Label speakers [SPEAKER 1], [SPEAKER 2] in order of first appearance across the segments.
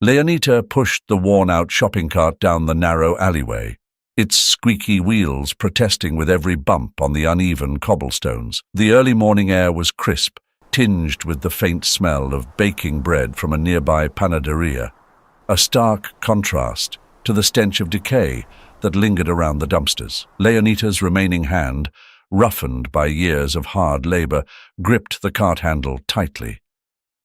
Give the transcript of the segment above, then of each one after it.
[SPEAKER 1] Leonita pushed the worn-out shopping cart down the narrow alleyway, its squeaky wheels protesting with every bump on the uneven cobblestones. The early morning air was crisp, tinged with the faint smell of baking bread from a nearby panaderia, a stark contrast to the stench of decay that lingered around the dumpsters. Leonita's remaining hand, roughened by years of hard labor, gripped the cart handle tightly.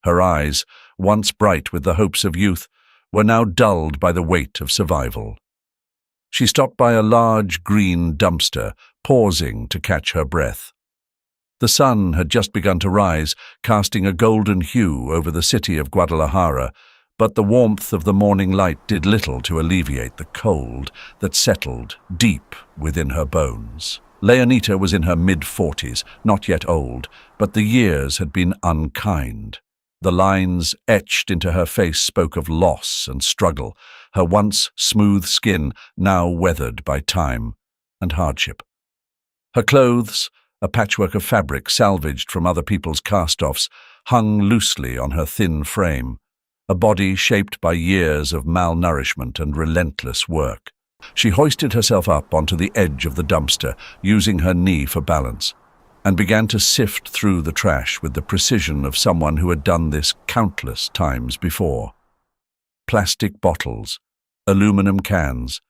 [SPEAKER 1] Her eyes, once bright with the hopes of youth, were now dulled by the weight of survival. She stopped by a large green dumpster, pausing to catch her breath. The sun had just begun to rise, casting a golden hue over the city of Guadalajara, but the warmth of the morning light did little to alleviate the cold that settled deep within her bones. Leonita was in her mid-40s, not yet old, but the years had been unkind. The lines etched into her face spoke of loss and struggle, her once smooth skin now weathered by time and hardship. Her clothes, a patchwork of fabric salvaged from other people's cast-offs, hung loosely on her thin frame, a body shaped by years of malnourishment and relentless work. She hoisted herself up onto the edge of the dumpster, using her knee for balance, and began to sift through the trash with the precision of someone who had done this countless times before. Plastic bottles, aluminum cans,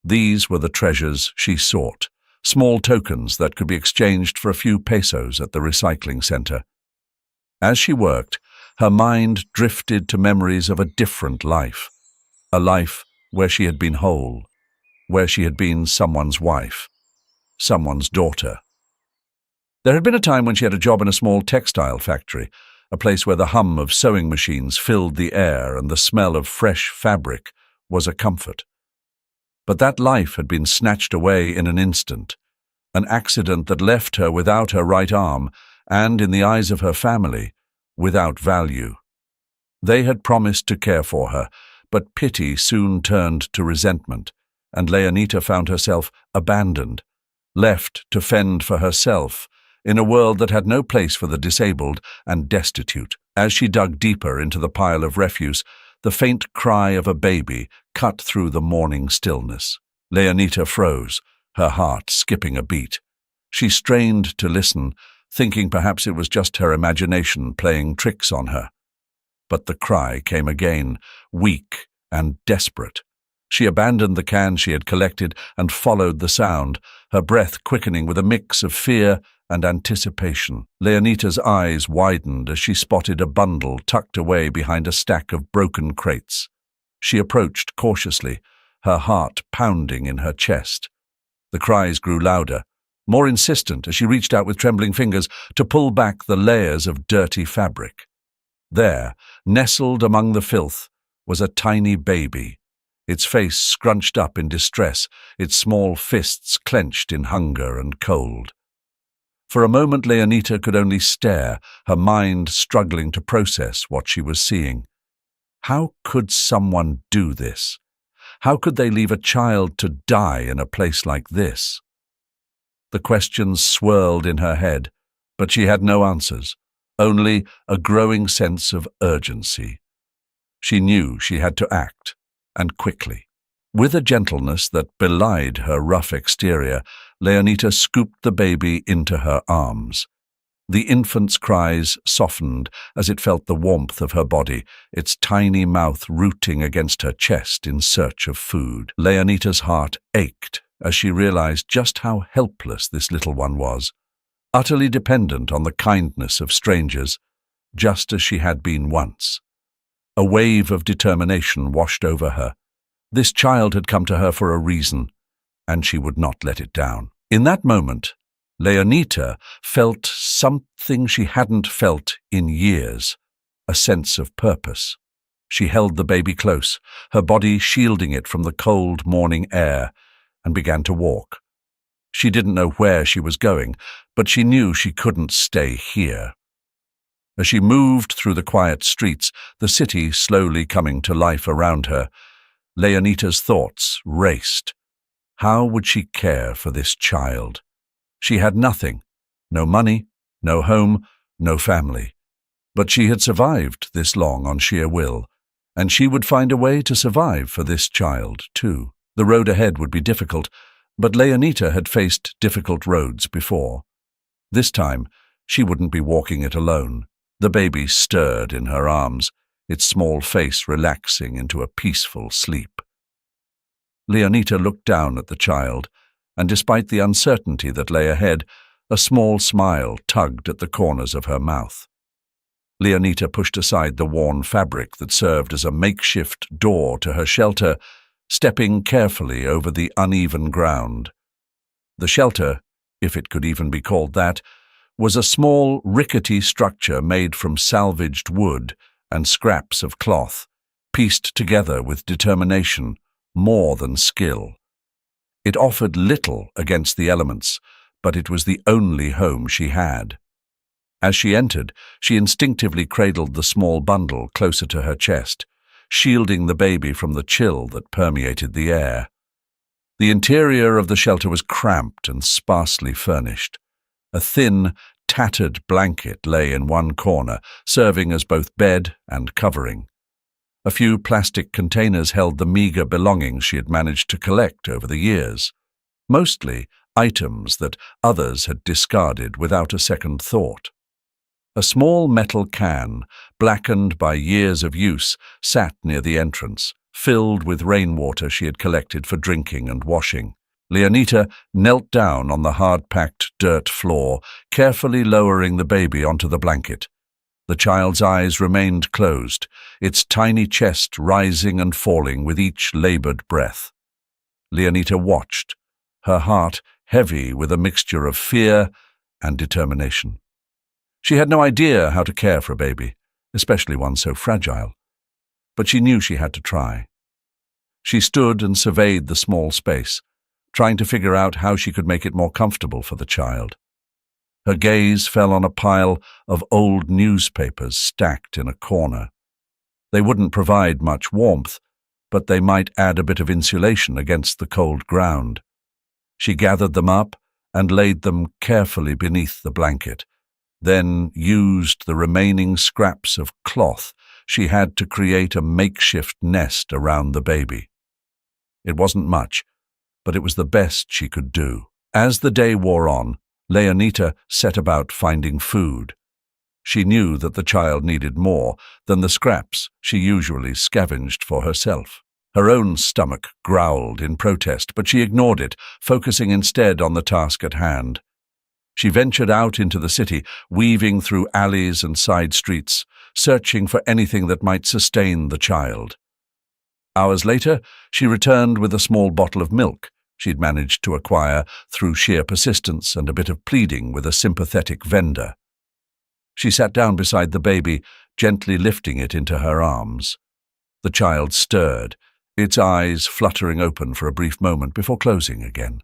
[SPEAKER 1] these were the treasures she sought, small tokens that could be exchanged for a few pesos at the recycling center. As she worked, her mind drifted to memories of a different life, a life where she had been whole, where she had been someone's wife, someone's daughter. There had been a time when she had a job in a small textile factory, a place where the hum of sewing machines filled the air and the smell of fresh fabric was a comfort. But that life had been snatched away in an instant, an accident that left her without her right arm and, in the eyes of her family, without value. They had promised to care for her, but pity soon turned to resentment, and Leonita found herself abandoned, left to fend for herself, in a world that had no place for the disabled and destitute. As she dug deeper into the pile of refuse, the faint cry of a baby cut through the morning stillness. Leonita froze, her heart skipping a beat. She strained to listen, thinking perhaps it was just her imagination playing tricks on her. But the cry came again, weak and desperate. She abandoned the can she had collected and followed the sound, her breath quickening with a mix of fear and anticipation. Leonita's eyes widened as she spotted a bundle tucked away behind a stack of broken crates. She approached cautiously, her heart pounding in her chest. The cries grew louder, more insistent as she reached out with trembling fingers to pull back the layers of dirty fabric. There, nestled among the filth, was a tiny baby, its face scrunched up in distress, its small fists clenched in hunger and cold. For a moment Leonita could only stare, her mind struggling to process what she was seeing. How could someone do this? How could they leave a child to die in a place like this? The questions swirled in her head, but she had no answers, only a growing sense of urgency. She knew she had to act, and quickly. With a gentleness that belied her rough exterior, Leonita scooped the baby into her arms. The infant's cries softened as it felt the warmth of her body, its tiny mouth rooting against her chest in search of food. Leonita's heart ached as she realized just how helpless this little one was, utterly dependent on the kindness of strangers, just as she had been once. A wave of determination washed over her. This child had come to her for a reason, and she would not let it down. In that moment, Leonita felt something she hadn't felt in years, a sense of purpose. She held the baby close, her body shielding it from the cold morning air, and began to walk. She didn't know where she was going, but she knew she couldn't stay here. As she moved through the quiet streets, the city slowly coming to life around her, Leonita's thoughts raced. How would she care for this child? She had nothing, no money, no home, no family. But she had survived this long on sheer will, And she would find a way to survive for this child, too. The road ahead would be difficult, but Leonita had faced difficult roads before. This time, she wouldn't be walking it alone. The baby stirred in her arms, its small face relaxing into a peaceful sleep. Leonita looked down at the child, and despite the uncertainty that lay ahead, a small smile tugged at the corners of her mouth. Leonita pushed aside the worn fabric that served as a makeshift door to her shelter, stepping carefully over the uneven ground. The shelter, if it could even be called that, was a small, rickety structure made from salvaged wood and scraps of cloth, pieced together with determination, more than skill. It offered little against the elements, but it was the only home she had. As she entered, she instinctively cradled the small bundle closer to her chest, shielding the baby from the chill that permeated the air. The interior of the shelter was cramped and sparsely furnished. A thin, tattered blanket lay in one corner, serving as both bed and covering. A few plastic containers held the meager belongings she had managed to collect over the years, mostly items that others had discarded without a second thought. A small metal can, blackened by years of use, sat near the entrance, filled with rainwater she had collected for drinking and washing. Leonita knelt down on the hard-packed dirt floor, carefully lowering the baby onto the blanket. The child's eyes remained closed, its tiny chest rising and falling with each labored breath. Leonita watched, her heart heavy with a mixture of fear and determination. She had no idea how to care for a baby, especially one so fragile, but she knew she had to try. She stood and surveyed the small space, trying to figure out how she could make it more comfortable for the child. Her gaze fell on a pile of old newspapers stacked in a corner. They wouldn't provide much warmth, but they might add a bit of insulation against the cold ground. She gathered them up and laid them carefully beneath the blanket, then used the remaining scraps of cloth she had to create a makeshift nest around the baby. It wasn't much, but it was the best she could do. As the day wore on, Leonita set about finding food. She knew that the child needed more than the scraps she usually scavenged for herself. Her own stomach growled in protest, but she ignored it, focusing instead on the task at hand. She ventured out into the city, weaving through alleys and side streets, searching for anything that might sustain the child. Hours later, she returned with a small bottle of milk she'd managed to acquire through sheer persistence and a bit of pleading with a sympathetic vendor. She sat down beside the baby, gently lifting it into her arms. The child stirred, its eyes fluttering open for a brief moment before closing again.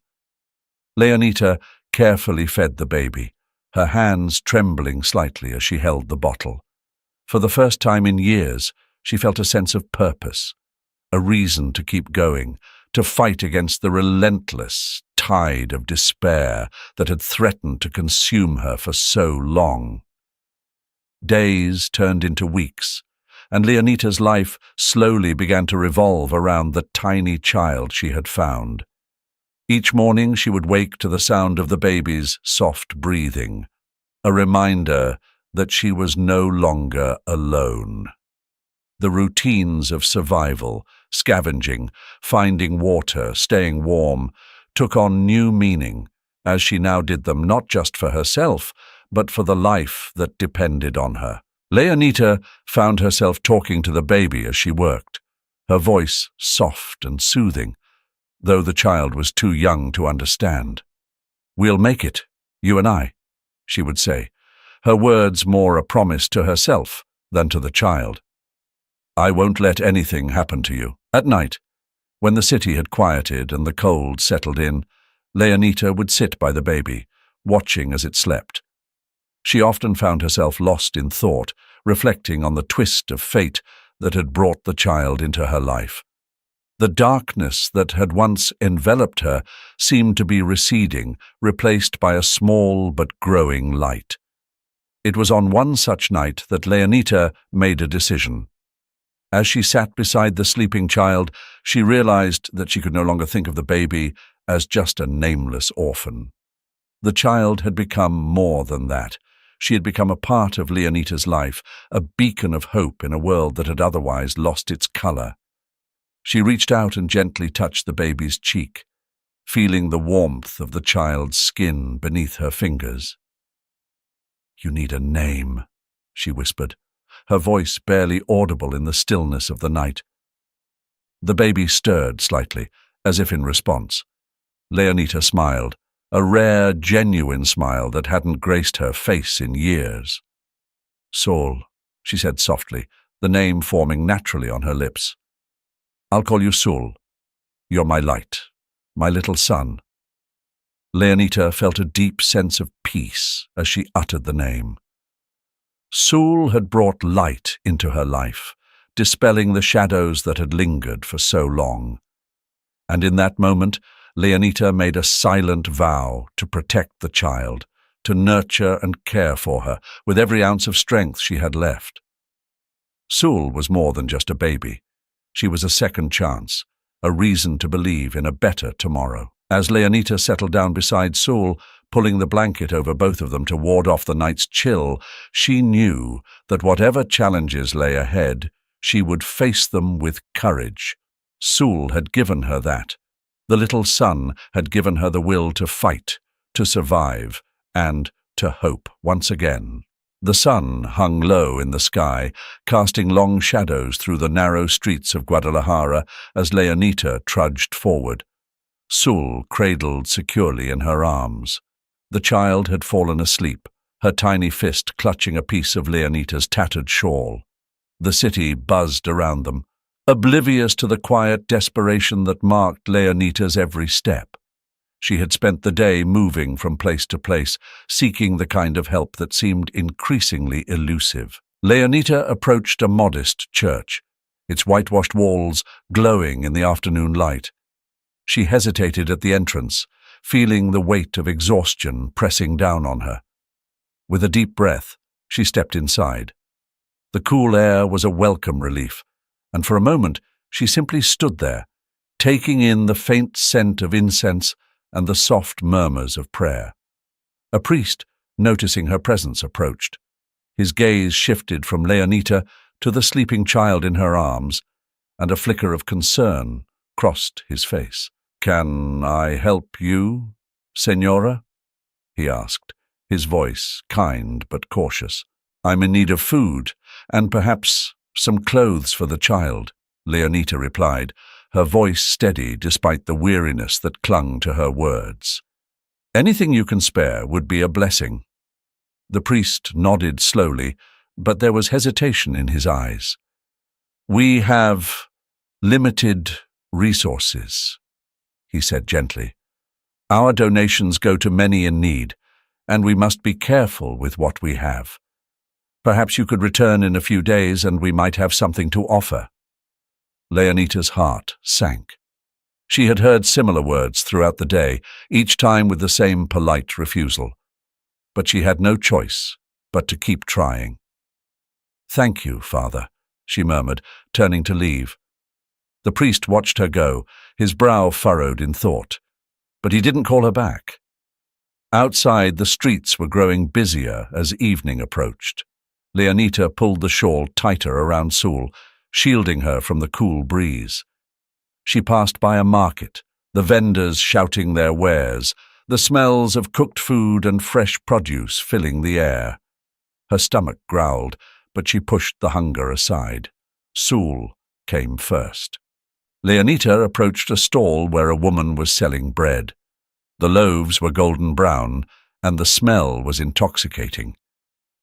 [SPEAKER 1] Leonita carefully fed the baby, her hands trembling slightly as she held the bottle. For the first time in years, she felt a sense of purpose, a reason to keep going, to fight against the relentless tide of despair that had threatened to consume her for so long. Days turned into weeks, and Leonita's life slowly began to revolve around the tiny child she had found. Each morning she would wake to the sound of the baby's soft breathing, a reminder that she was no longer alone. The routines of survival, scavenging, finding water, staying warm, took on new meaning as she now did them not just for herself, but for the life that depended on her. Leonita found herself talking to the baby as she worked, her voice soft and soothing, though the child was too young to understand. "We'll make it, you and I," she would say, her words more a promise to herself than to the child. "I won't let anything happen to you." At night, when the city had quieted and the cold settled in, Leonita would sit by the baby, watching as it slept. She often found herself lost in thought, reflecting on the twist of fate that had brought the child into her life. The darkness that had once enveloped her seemed to be receding, replaced by a small but growing light. It was on one such night that Leonita made a decision. As she sat beside the sleeping child, she realized that she could no longer think of the baby as just a nameless orphan. The child had become more than that. She had become a part of Leonita's life, a beacon of hope in a world that had otherwise lost its color. She reached out and gently touched the baby's cheek, feeling the warmth of the child's skin beneath her fingers. "You need a name," she whispered, her voice barely audible in the stillness of the night. The baby stirred slightly, as if in response. Leonita smiled, a rare, genuine smile that hadn't graced her face in years. "Saul," she said softly, the name forming naturally on her lips. "I'll call you Saul. You're my light, my little sun." Leonita felt a deep sense of peace as she uttered the name. Saul had brought light into her life, dispelling the shadows that had lingered for so long. And in that moment, Leonita made a silent vow to protect the child, to nurture and care for her with every ounce of strength she had left. Saul was more than just a baby. She was a second chance, a reason to believe in a better tomorrow. As Leonita settled down beside Saul, pulling the blanket over both of them to ward off the night's chill, she knew that whatever challenges lay ahead, she would face them with courage. Saul had given her that. The little sun had given her the will to fight, to survive, and to hope once again. The sun hung low in the sky, casting long shadows through the narrow streets of Guadalajara as Leonita trudged forward. Saul cradled securely in her arms. The child had fallen asleep, her tiny fist clutching a piece of Leonita's tattered shawl. The city buzzed around them, oblivious to the quiet desperation that marked Leonita's every step. She had spent the day moving from place to place, seeking the kind of help that seemed increasingly elusive. Leonita approached a modest church, its whitewashed walls glowing in the afternoon light. She hesitated at the entrance, feeling the weight of exhaustion pressing down on her. With a deep breath, she stepped inside. The cool air was a welcome relief, and for a moment she simply stood there, taking in the faint scent of incense and the soft murmurs of prayer. A priest, noticing her presence, approached. His gaze shifted from Leonita to the sleeping child in her arms, and a flicker of concern crossed his face. "Can I help you, Señora?" he asked, his voice kind but cautious. "I'm in need of food, and perhaps some clothes for the child," Leonita replied, her voice steady despite the weariness that clung to her words. "Anything you can spare would be a blessing." The priest nodded slowly, but there was hesitation in his eyes. "We have limited resources," he said gently. "Our donations go to many in need, and we must be careful with what we have. Perhaps you could return in a few days and we might have something to offer." Leonita's heart sank. She had heard similar words throughout the day, each time with the same polite refusal. But she had no choice but to keep trying. "Thank you, Father," she murmured, turning to leave. The priest watched her go, his brow furrowed in thought. But he didn't call her back. Outside, the streets were growing busier as evening approached. Leonita pulled the shawl tighter around Saul, shielding her from the cool breeze. She passed by a market, the vendors shouting their wares, the smells of cooked food and fresh produce filling the air. Her stomach growled, but she pushed the hunger aside. Saul came first. Leonita approached a stall where a woman was selling bread. The loaves were golden brown, and the smell was intoxicating.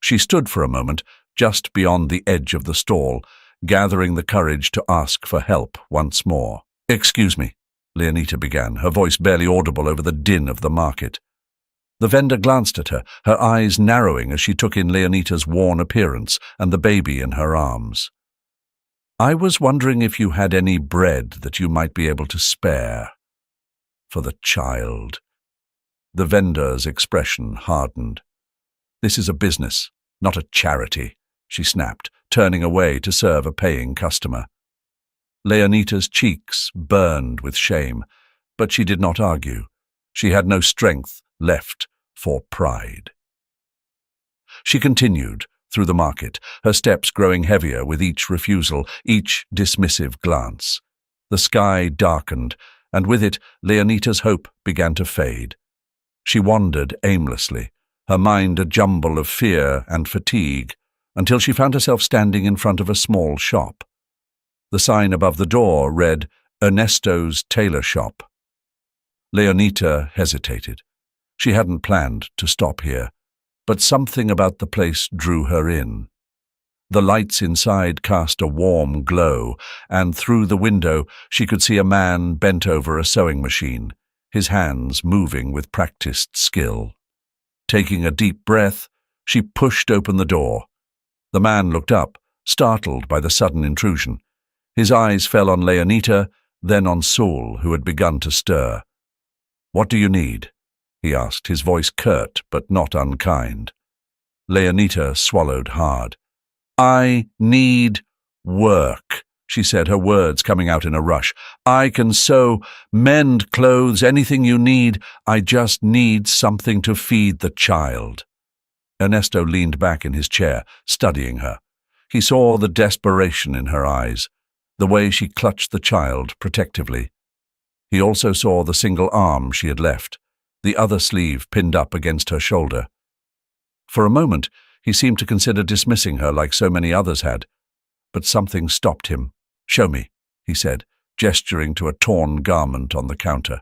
[SPEAKER 1] She stood for a moment, just beyond the edge of the stall, gathering the courage to ask for help once more. "Excuse me," Leonita began, her voice barely audible over the din of the market. The vendor glanced at her, her eyes narrowing as she took in Leonita's worn appearance and the baby in her arms. "I was wondering if you had any bread that you might be able to spare for the child." The vendor's expression hardened. "This is a business, not a charity," she snapped, turning away to serve a paying customer. Leonita's cheeks burned with shame, but she did not argue. She had no strength left for pride. She continued through the market, her steps growing heavier with each refusal, each dismissive glance. The sky darkened, and with it Leonita's hope began to fade. She wandered aimlessly, her mind a jumble of fear and fatigue, until she found herself standing in front of a small shop. The sign above the door read, "Ernesto's Tailor Shop." Leonita hesitated. She hadn't planned to stop here, but something about the place drew her in. The lights inside cast a warm glow, and through the window she could see a man bent over a sewing machine, his hands moving with practiced skill. Taking a deep breath, she pushed open the door. The man looked up, startled by the sudden intrusion. His eyes fell on Leonita, then on Saul, who had begun to stir. "What do you need?" he asked, his voice curt but not unkind. Leonita swallowed hard. "I need work," she said, her words coming out in a rush. "I can sew, mend clothes, anything you need. I just need something to feed the child." Ernesto leaned back in his chair, studying her. He saw the desperation in her eyes, the way she clutched the child protectively. He also saw the single arm she had left, the other sleeve pinned up against her shoulder. For a moment, he seemed to consider dismissing her like so many others had, but something stopped him. "Show me," he said, gesturing to a torn garment on the counter.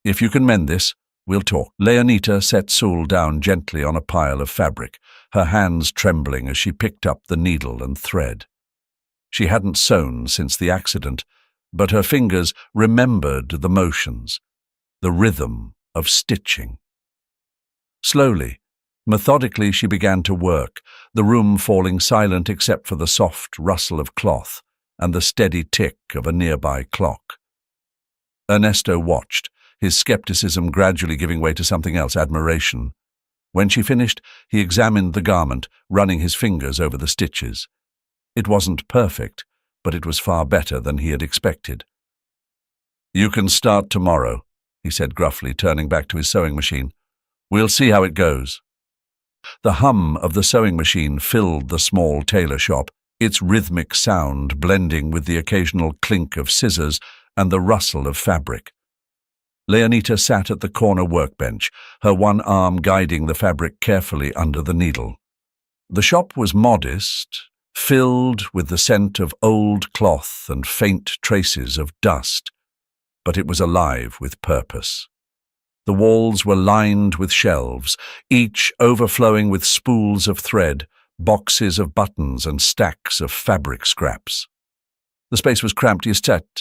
[SPEAKER 1] "If you can mend this, we'll talk." Leonita set Saul down gently on a pile of fabric, her hands trembling as she picked up the needle and thread. She hadn't sewn since the accident, but her fingers remembered the motions, the rhythm of stitching. Slowly, methodically she began to work, the room falling silent except for the soft rustle of cloth and the steady tick of a nearby clock. Ernesto watched, his skepticism gradually giving way to something else, admiration. When she finished, he examined the garment, running his fingers over the stitches. It wasn't perfect, but it was far better than he had expected. "You can start tomorrow," he said gruffly, turning back to his sewing machine. "We'll see how it goes." The hum of the sewing machine filled the small tailor shop, its rhythmic sound blending with the occasional clink of scissors and the rustle of fabric. Leonita sat at the corner workbench, her one arm guiding the fabric carefully under the needle. The shop was modest, filled with the scent of old cloth and faint traces of dust, but it was alive with purpose. The walls were lined with shelves, each overflowing with spools of thread, boxes of buttons and stacks of fabric scraps. The space was cramped, yet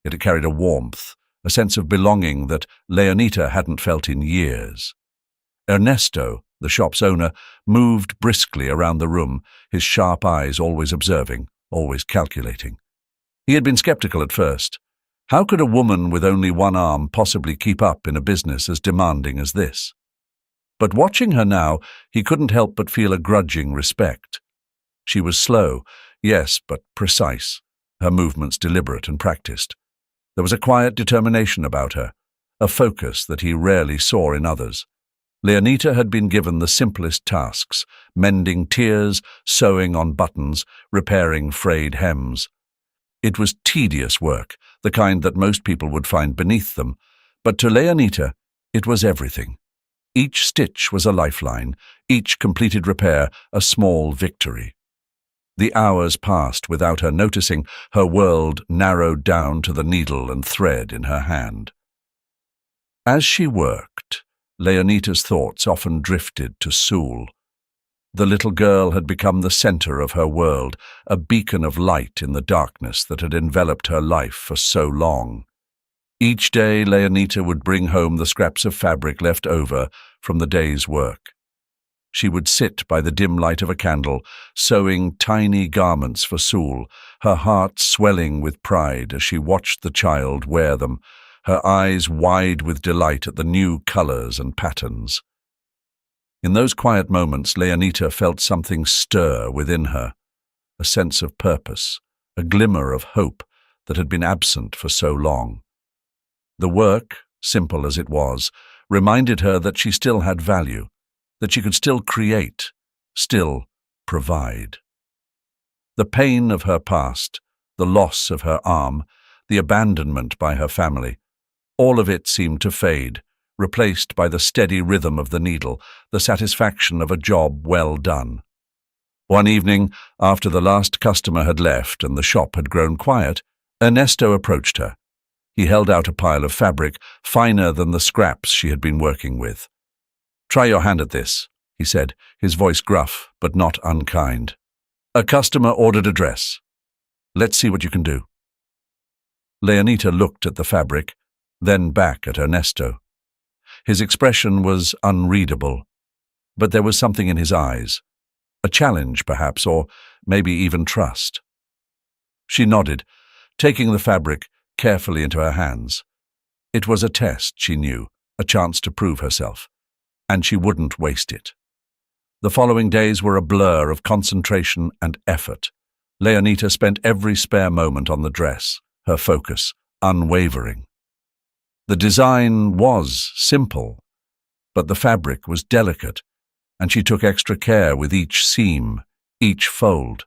[SPEAKER 1] it carried a warmth, a sense of belonging that Leonita hadn't felt in years. Ernesto, the shop's owner, moved briskly around the room, his sharp eyes always observing, always calculating. He had been skeptical at first. How could a woman with only one arm possibly keep up in a business as demanding as this? But watching her now, he couldn't help but feel a grudging respect. She was slow, yes, but precise, her movements deliberate and practiced. There was a quiet determination about her, a focus that he rarely saw in others. Leonita had been given the simplest tasks, mending tiers, sewing on buttons, repairing frayed hems. It was tedious work, the kind that most people would find beneath them, but to Leonita it was everything. Each stitch was a lifeline, each completed repair a small victory. The hours passed without her noticing, her world narrowed down to the needle and thread in her hand. As she worked, Leonita's thoughts often drifted to Saul. The little girl had become the center of her world, a beacon of light in the darkness that had enveloped her life for so long. Each day Leonita would bring home the scraps of fabric left over from the day's work. She would sit by the dim light of a candle, sewing tiny garments for Saul, her heart swelling with pride as she watched the child wear them, her eyes wide with delight at the new colors and patterns. In those quiet moments, Leonita felt something stir within her. a sense of purpose, a glimmer of hope that had been absent for so long. The work, simple as it was, reminded her that she still had value, that she could still create, still provide. The pain of her past, the loss of her arm, the abandonment by her family, all of it seemed to fade, replaced by the steady rhythm of the needle, the satisfaction of a job well done. One evening, after the last customer had left and the shop had grown quiet, Ernesto approached her. He held out a pile of fabric, finer than the scraps she had been working with. "Try your hand at this," he said, his voice gruff but not unkind. "A customer ordered a dress. Let's see what you can do." Leonita looked at the fabric, then back at Ernesto. His expression was unreadable, but there was something in his eyes, a challenge perhaps, or maybe even trust. She nodded, taking the fabric carefully into her hands. It was a test, she knew, a chance to prove herself, and she wouldn't waste it. The following days were a blur of concentration and effort. Leonita spent every spare moment on the dress, her focus unwavering. The design was simple, but the fabric was delicate, and she took extra care with each seam, each fold.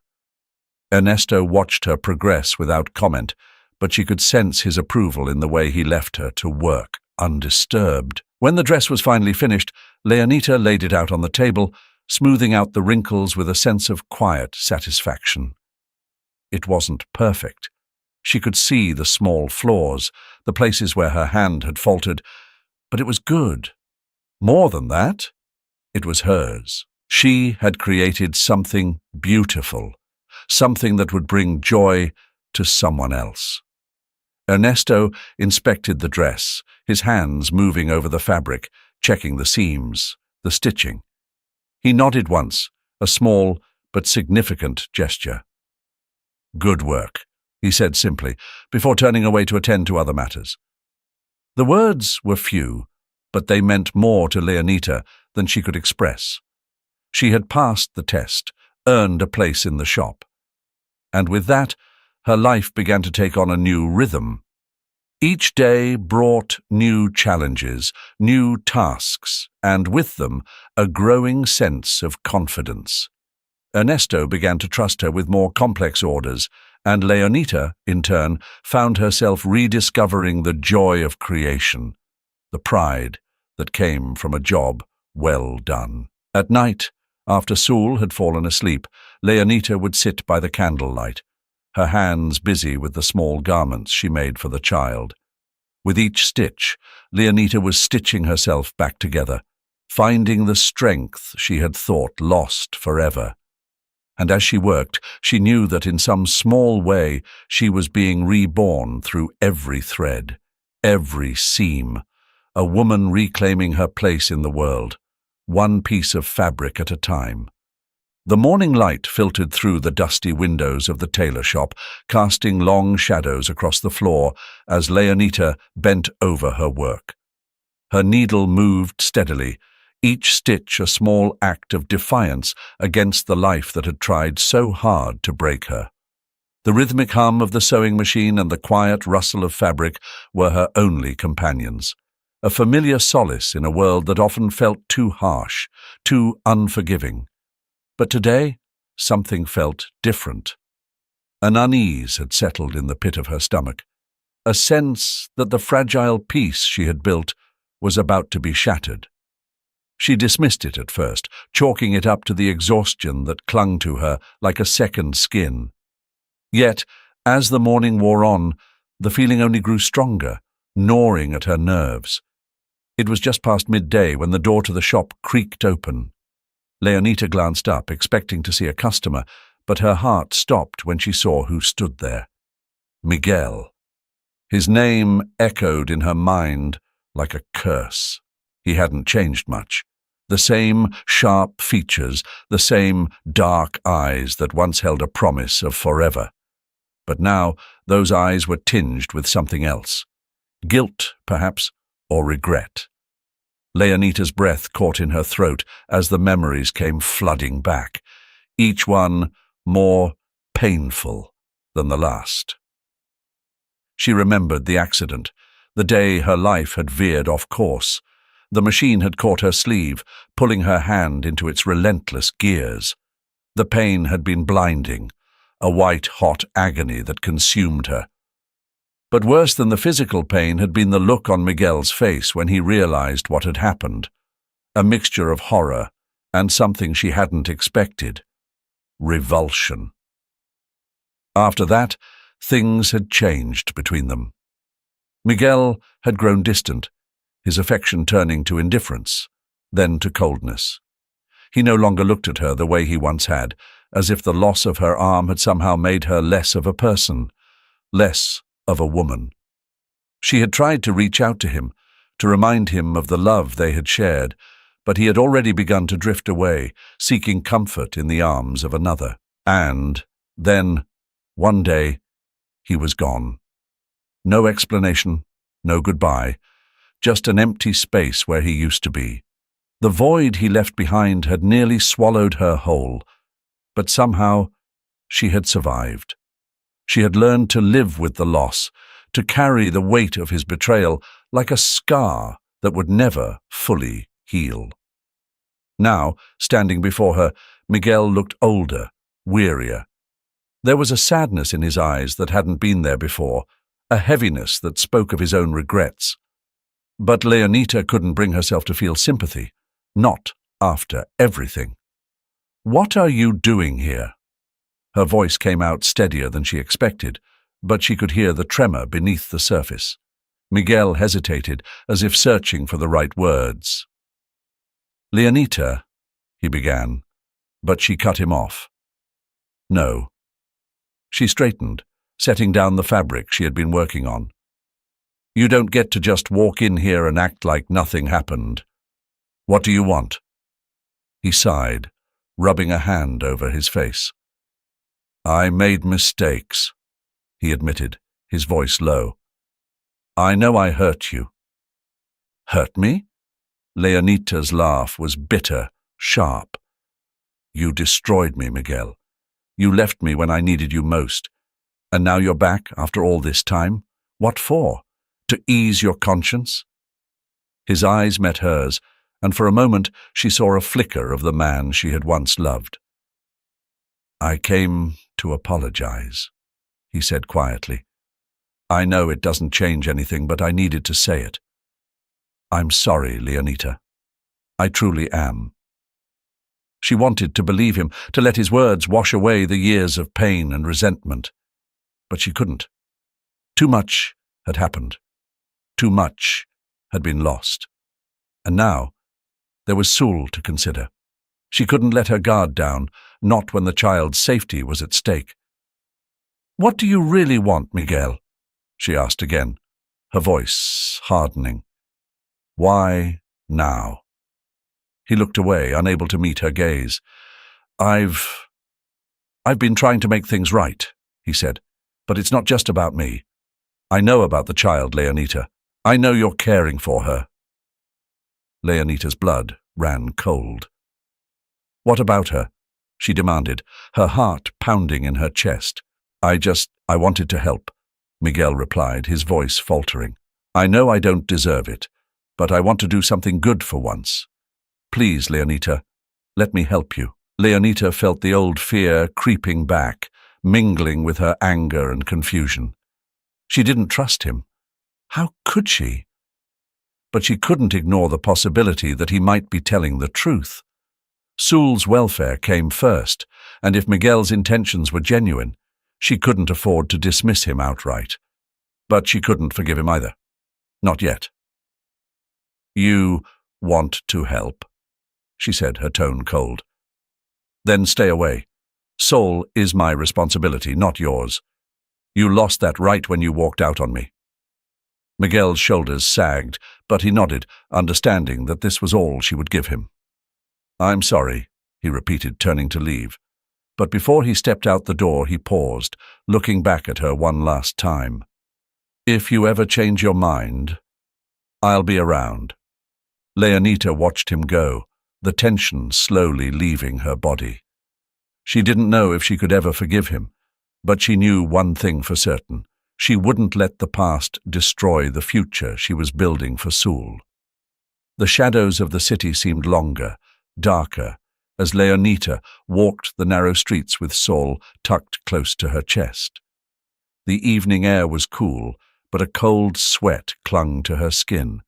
[SPEAKER 1] Ernesto watched her progress without comment, but she could sense his approval in the way he left her to work, undisturbed. When the dress was finally finished, Leonita laid it out on the table, smoothing out the wrinkles with a sense of quiet satisfaction. It wasn't perfect. She could see the small flaws, the places where her hand had faltered, but it was good. More than that, it was hers. She had created something beautiful, something that would bring joy to someone else. Ernesto inspected the dress, his hands moving over the fabric, checking the seams, the stitching. He nodded once, a small but significant gesture. "Good work," he said simply, before turning away to attend to other matters. The words were few, but they meant more to Leonita than she could express. She had passed the test, earned a place in the shop. And with that, her life began to take on a new rhythm. Each day brought new challenges, new tasks, and with them a growing sense of confidence. Ernesto began to trust her with more complex orders, and Leonita, in turn, found herself rediscovering the joy of creation, the pride that came from a job well done. At night, after Saul had fallen asleep, Leonita would sit by the candlelight, her hands busy with the small garments she made for the child. With each stitch, Leonita was stitching herself back together, finding the strength she had thought lost forever. And as she worked, she knew that in some small way she was being reborn through every thread, every seam, a woman reclaiming her place in the world, one piece of fabric at a time. The morning light filtered through the dusty windows of the tailor shop, casting long shadows across the floor as Leonita bent over her work. Her needle moved steadily, each stitch a small act of defiance against the life that had tried so hard to break her. The rhythmic hum of the sewing machine and the quiet rustle of fabric were her only companions, a familiar solace in a world that often felt too harsh, too unforgiving. But today, something felt different. An unease had settled in the pit of her stomach, a sense that the fragile peace she had built was about to be shattered. She dismissed it at first, chalking it up to the exhaustion that clung to her like a second skin. Yet, as the morning wore on, the feeling only grew stronger, gnawing at her nerves. It was just past midday when the door to the shop creaked open. Leonita glanced up, expecting to see a customer, but her heart stopped when she saw who stood there. Miguel. His name echoed in her mind like a curse. He hadn't changed much. The same sharp features, the same dark eyes that once held a promise of forever. But now those eyes were tinged with something else. Guilt, perhaps, or regret. Leonita's breath caught in her throat as the memories came flooding back, each one more painful than the last. She remembered the accident, the day her life had veered off course. The machine had caught her sleeve, pulling her hand into its relentless gears. The pain had been blinding, a white-hot agony that consumed her. But worse than the physical pain had been the look on Miguel's face when he realized what had happened, a mixture of horror and something she hadn't expected: revulsion. After that, things had changed between them. Miguel had grown distant, his affection turning to indifference, then to coldness. He no longer looked at her the way he once had, as if the loss of her arm had somehow made her less of a person, less of a woman. She had tried to reach out to him, to remind him of the love they had shared, but he had already begun to drift away, seeking comfort in the arms of another. And then, one day, he was gone. No explanation, no goodbye, just an empty space where he used to be. The void he left behind had nearly swallowed her whole, but somehow she had survived. She had learned to live with the loss, to carry the weight of his betrayal like a scar that would never fully heal. Now, standing before her, Miguel looked older, wearier. There was a sadness in his eyes that hadn't been there before, a heaviness that spoke of his own regrets. But Leonita couldn't bring herself to feel sympathy, not after everything. "What are you doing here?" Her voice came out steadier than she expected, but she could hear the tremor beneath the surface. Miguel hesitated, as if searching for the right words. "Leonita," he began, but she cut him off. "No." She straightened, setting down the fabric she had been working on. "You don't get to just walk in here and act like nothing happened. What do you want?" He sighed, rubbing a hand over his face. "I made mistakes," he admitted, his voice low. "I know I hurt you." "Hurt me?" Leonita's laugh was bitter, sharp. "You destroyed me, Miguel. You left me when I needed you most. And now you're back after all this time? What for? To ease your conscience?" His eyes met hers, and for a moment she saw a flicker of the man she had once loved. "I came to apologize," he said quietly. "I know it doesn't change anything, but I needed to say it. I'm sorry, Leonita. I truly am." She wanted to believe him, to let his words wash away the years of pain and resentment. But she couldn't. Too much had happened. Too much had been lost. And now there was Sul to consider. She couldn't let her guard down, not when the child's safety was at stake. "What do you really want, Miguel?" she asked again, her voice hardening. "Why now?" He looked away, unable to meet her gaze. I've been trying to make things right," he said, "but it's not just about me. I know about the child, Leonita. I know you're caring for her." Leonita's blood ran cold. "What about her?" she demanded, her heart pounding in her chest. I wanted to help," Miguel replied, his voice faltering. "I know I don't deserve it, but I want to do something good for once. Please, Leonita, let me help you." Leonita felt the old fear creeping back, mingling with her anger and confusion. She didn't trust him. How could she? But she couldn't ignore the possibility that he might be telling the truth. Sul's welfare came first, and if Miguel's intentions were genuine, she couldn't afford to dismiss him outright. But she couldn't forgive him either. Not yet. "You want to help?" she said, her tone cold. "Then stay away. Sol is my responsibility, not yours. You lost that right when you walked out on me." Miguel's shoulders sagged, but he nodded, understanding that this was all she would give him. "I'm sorry," he repeated, turning to leave. But before he stepped out the door, he paused, looking back at her one last time. "If you ever change your mind, I'll be around." Leonita watched him go, the tension slowly leaving her body. She didn't know if she could ever forgive him, But she knew one thing for certain. She wouldn't let the past destroy the future she was building for Sool. The shadows of the city seemed longer, darker, as Leonita walked the narrow streets with Saul tucked close to her chest. The evening air was cool, but a cold sweat clung to her skin.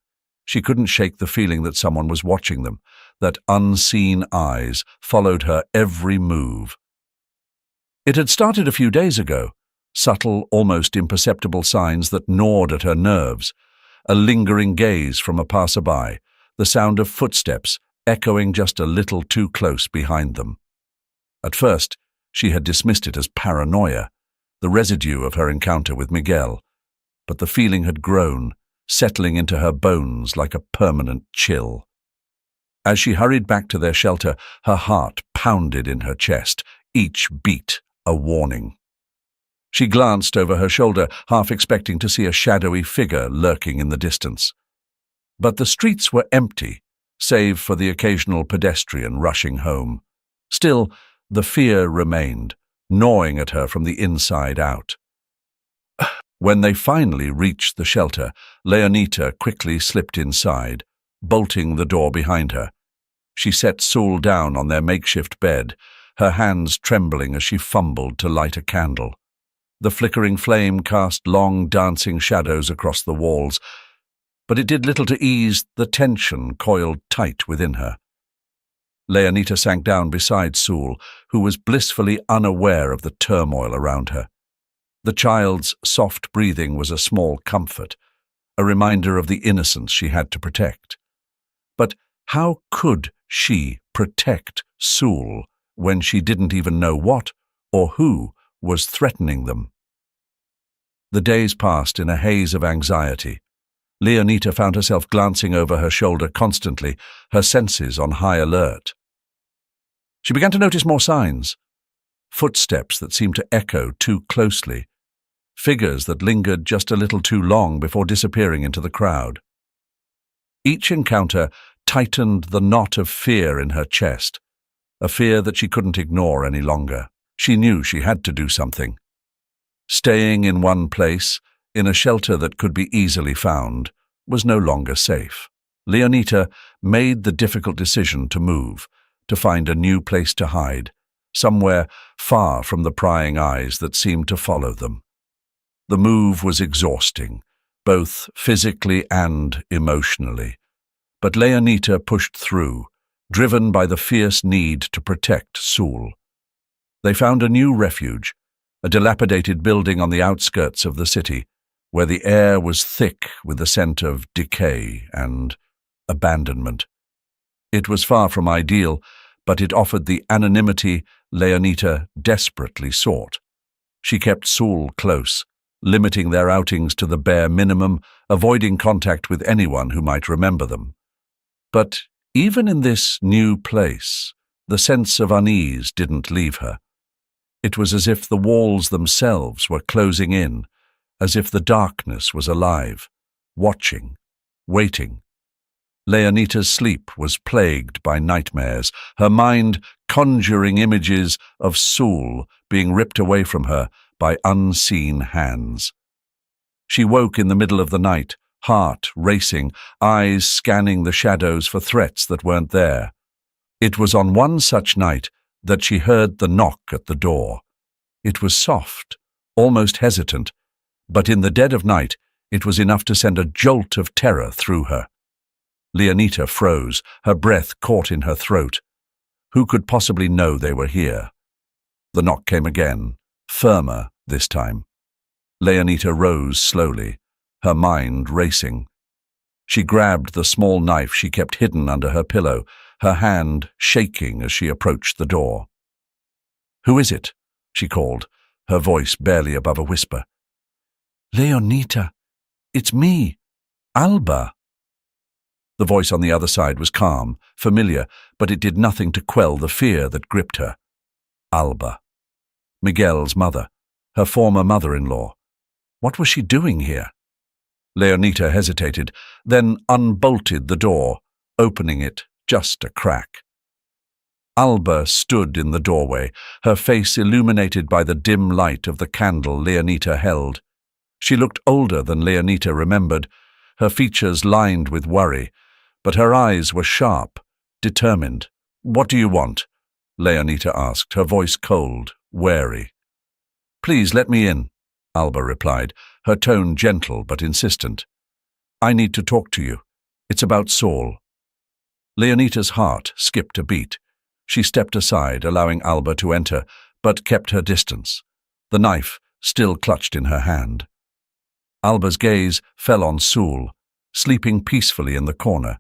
[SPEAKER 1] She couldn't shake the feeling that someone was watching them, that unseen eyes followed her every move. It had started a few days ago, subtle, almost imperceptible signs that gnawed at her nerves, a lingering gaze from a passerby, the sound of footsteps echoing just a little too close behind them. At first, she had dismissed it as paranoia, the residue of her encounter with Miguel, but the feeling had grown, settling into her bones like a permanent chill. As she hurried back to their shelter, her heart pounded in her chest, each beat a warning. She glanced over her shoulder, half expecting to see a shadowy figure lurking in the distance. But the streets were empty, save for the occasional pedestrian rushing home. Still, the fear remained, gnawing at her from the inside out. When they finally reached the shelter, Leonita quickly slipped inside, bolting the door behind her. She set Saul down on their makeshift bed, her hands trembling as she fumbled to light a candle. The flickering flame cast long, dancing shadows across the walls, but it did little to ease the tension coiled tight within her. Leonita sank down beside Saul, who was blissfully unaware of the turmoil around her. The child's soft breathing was a small comfort, a reminder of the innocence she had to protect. But how could she protect Saul when she didn't even know what or who was threatening them? The days passed in a haze of anxiety. Leonita found herself glancing over her shoulder constantly, her senses on high alert. She began to notice more signs. Footsteps that seemed to echo too closely. Figures that lingered just a little too long before disappearing into the crowd. Each encounter tightened the knot of fear in her chest, a fear that she couldn't ignore any longer. She knew she had to do something. Staying in one place, in a shelter that could be easily found, was no longer safe. Leonita made the difficult decision to move, to find a new place to hide, somewhere far from the prying eyes that seemed to follow them. The move was exhausting, both physically and emotionally, but Leonita pushed through, driven by the fierce need to protect Saul. They found a new refuge, a dilapidated building on the outskirts of the city, where the air was thick with the scent of decay and abandonment. It was far from ideal, but it offered the anonymity Leonita desperately sought. She kept Saul close, limiting their outings to the bare minimum, avoiding contact with anyone who might remember them. But even in this new place, the sense of unease didn't leave her. It was as if the walls themselves were closing in, as if the darkness was alive, watching, waiting. Leonita's sleep was plagued by nightmares, her mind conjuring images of Saul being ripped away from her by unseen hands. She woke in the middle of the night, heart racing, eyes scanning the shadows for threats that weren't there. It was on one such night that she heard the knock at the door. It was soft, almost hesitant, but in the dead of night it was enough to send a jolt of terror through her. Leonita froze, her breath caught in her throat. Who could possibly know they were here? The knock came again, firmer this time. Leonita rose slowly, her mind racing. She grabbed the small knife she kept hidden under her pillow, her hand shaking as she approached the door. "Who is it?" she called, her voice barely above a whisper. "Leonita, it's me, Alba." The voice on the other side was calm, familiar, but it did nothing to quell the fear that gripped her. Alba. Miguel's mother, her former mother-in-law. What was she doing here? Leonita hesitated, then unbolted the door, opening it just a crack. Alba stood in the doorway, her face illuminated by the dim light of the candle Leonita held. She looked older than Leonita remembered, her features lined with worry, but her eyes were sharp, determined. "What do you want?" Leonita asked, her voice cold, wary. "Please let me in," Alba replied, her tone gentle but insistent. "I need to talk to you. It's about Saul." Leonita's heart skipped a beat. She stepped aside, allowing Alba to enter, but kept her distance, the knife still clutched in her hand. Alba's gaze fell on Saul, sleeping peacefully in the corner,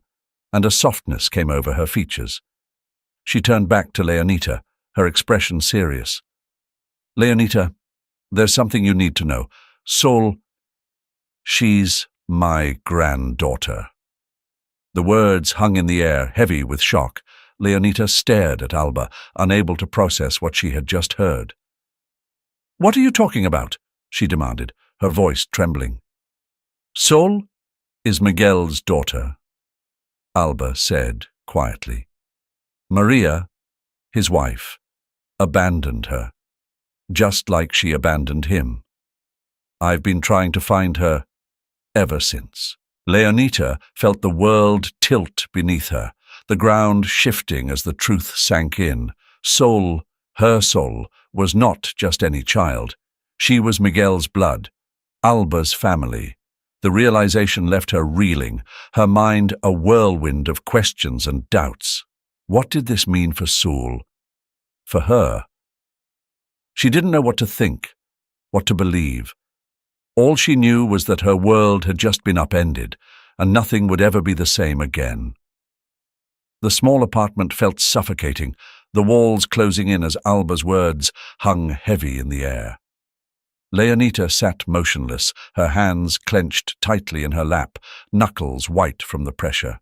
[SPEAKER 1] and a softness came over her features. She turned back to Leonita, her expression serious. "Leonita, there's something you need to know. Saul, she's my granddaughter." The words hung in the air, heavy with shock. Leonita stared at Alba, unable to process what she had just heard. "What are you talking about?" she demanded, her voice trembling. "Saul is Miguel's daughter," Alba said quietly. "Maria, his wife, abandoned her, just like she abandoned him. I've been trying to find her ever since." Leonita felt the world tilt beneath her, the ground shifting as the truth sank in. Saul, her Saul, was not just any child. She was Miguel's blood, Alba's family. The realization left her reeling, her mind a whirlwind of questions and doubts. What did this mean for Saul? For her? She didn't know what to think, what to believe. All she knew was that her world had just been upended, and nothing would ever be the same again. The small apartment felt suffocating, the walls closing in as Alba's words hung heavy in the air. Leonita sat motionless, her hands clenched tightly in her lap, knuckles white from the pressure.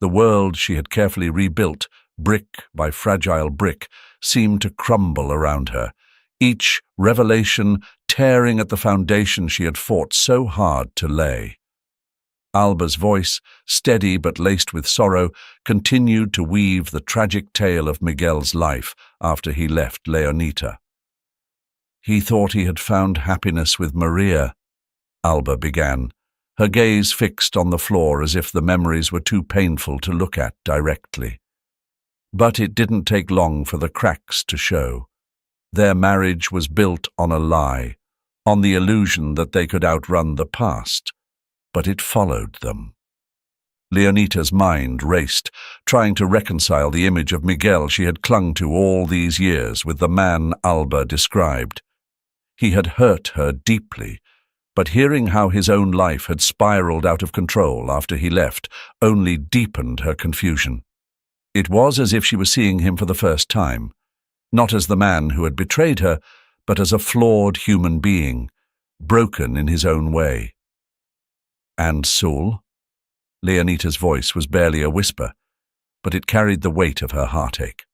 [SPEAKER 1] The world she had carefully rebuilt, brick by fragile brick, seemed to crumble around her, each revelation tearing at the foundation she had fought so hard to lay. Alba's voice, steady but laced with sorrow, continued to weave the tragic tale of Miguel's life after he left Leonita. "He thought he had found happiness with Maria," Alba began, her gaze fixed on the floor as if the memories were too painful to look at directly. But it didn't take long for the cracks to show. Their marriage was built on a lie, on the illusion that they could outrun the past, but it followed them. Leonita's mind raced, trying to reconcile the image of Miguel she had clung to all these years with the man Alba described. He had hurt her deeply, but hearing how his own life had spiraled out of control after he left only deepened her confusion. It was as if she was seeing him for the first time, not as the man who had betrayed her, but as a flawed human being, broken in his own way. "And Saul?" Leonita's voice was barely a whisper, but it carried the weight of her heartache.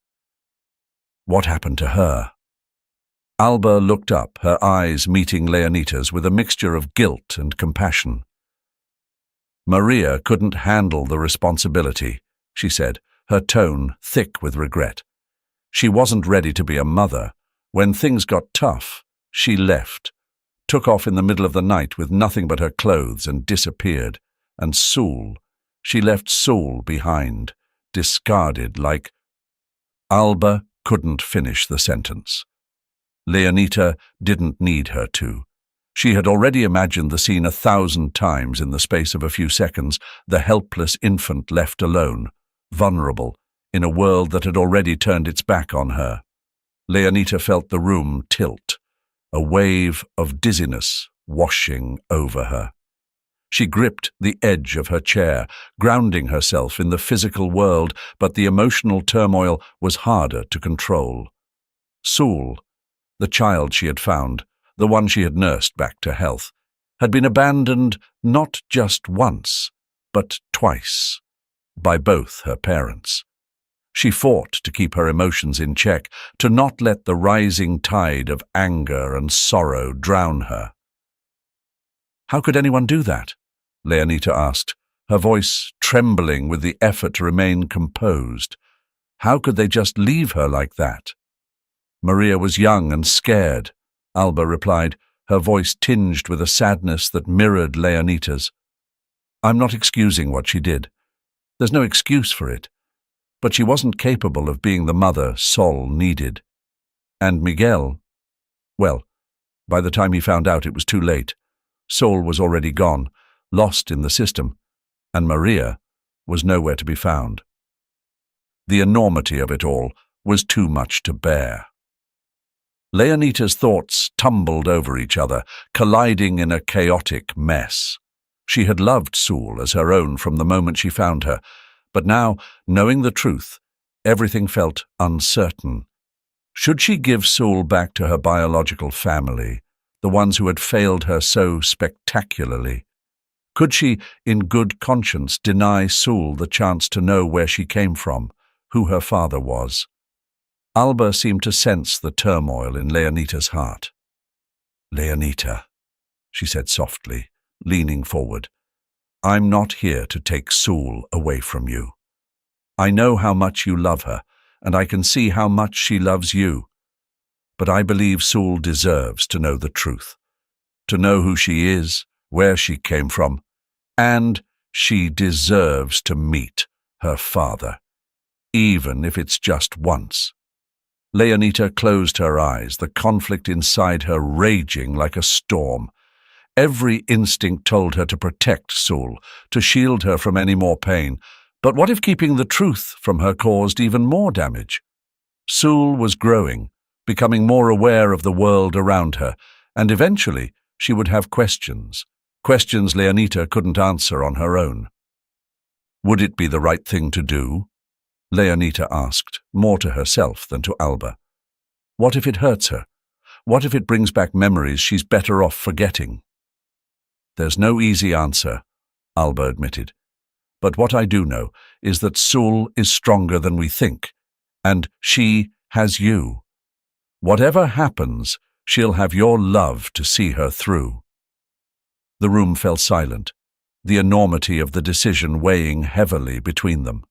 [SPEAKER 1] "What happened to her?" Alba looked up, her eyes meeting Leonita's with a mixture of guilt and compassion. "Maria couldn't handle the responsibility," she said, her tone thick with regret. "She wasn't ready to be a mother. When things got tough, she left, took off in the middle of the night with nothing but her clothes and disappeared. And Saul, she left Saul behind, discarded like—" Alba couldn't finish the sentence. Leonita didn't need her to. She had already imagined the scene 1,000 times in the space of a few seconds, the helpless infant left alone, vulnerable, in a world that had already turned its back on her. Leonita felt the room tilt, a wave of dizziness washing over her. She gripped the edge of her chair, grounding herself in the physical world, but the emotional turmoil was harder to control. Saul, the child she had found, the one she had nursed back to health, had been abandoned not just once, but twice, by both her parents. She fought to keep her emotions in check, to not let the rising tide of anger and sorrow drown her. "How could anyone do that?" Leonita asked, her voice trembling with the effort to remain composed. How could they just leave her like that? Maria was young and scared, Alba replied, her voice tinged with a sadness that mirrored Leonita's. I'm not excusing what she did. There's no excuse for it. But she wasn't capable of being the mother Sol needed. And Miguel, well, by the time he found out it was too late. Sol was already gone, lost in the system, and Maria was nowhere to be found. The enormity of it all was too much to bear. Leonita's thoughts tumbled over each other, colliding in a chaotic mess. She had loved Sul as her own from the moment she found her, but now, knowing the truth, everything felt uncertain. Should she give Sul back to her biological family, the ones who had failed her so spectacularly? Could she, in good conscience, deny Sul the chance to know where she came from, who her father was? Alba seemed to sense the turmoil in Leonita's heart. Leonita, she said softly, leaning forward, I'm not here to take Sul away from you. I know how much you love her, and I can see how much she loves you. But I believe Sul deserves to know the truth, to know who she is, where she came from, and she deserves to meet her father, even if it's just once. Leonita closed her eyes, the conflict inside her raging like a storm. Every instinct told her to protect Sul, to shield her from any more pain. But what if keeping the truth from her caused even more damage? Sul was growing, becoming more aware of the world around her, and eventually she would have questions Leonita couldn't answer on her own. Would it be the right thing to do? Leonita asked, more to herself than to Alba. What if it hurts her? What if it brings back memories she's better off forgetting? There's no easy answer, Alba admitted. But what I do know is that Sul is stronger than we think, and she has you. Whatever happens, she'll have your love to see her through. The room fell silent, the enormity of the decision weighing heavily between them.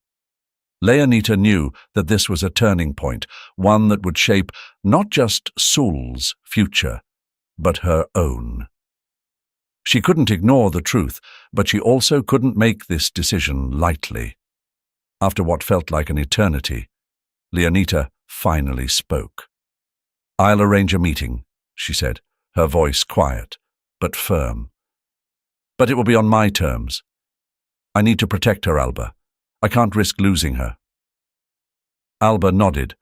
[SPEAKER 1] Leonita knew that this was a turning point, one that would shape not just Sul's future, but her own. She couldn't ignore the truth, but she also couldn't make this decision lightly. After what felt like an eternity, Leonita finally spoke. I'll arrange a meeting, she said, her voice quiet, but firm. But it will be on my terms. I need to protect her, Alba. I can't risk losing her. Alba nodded,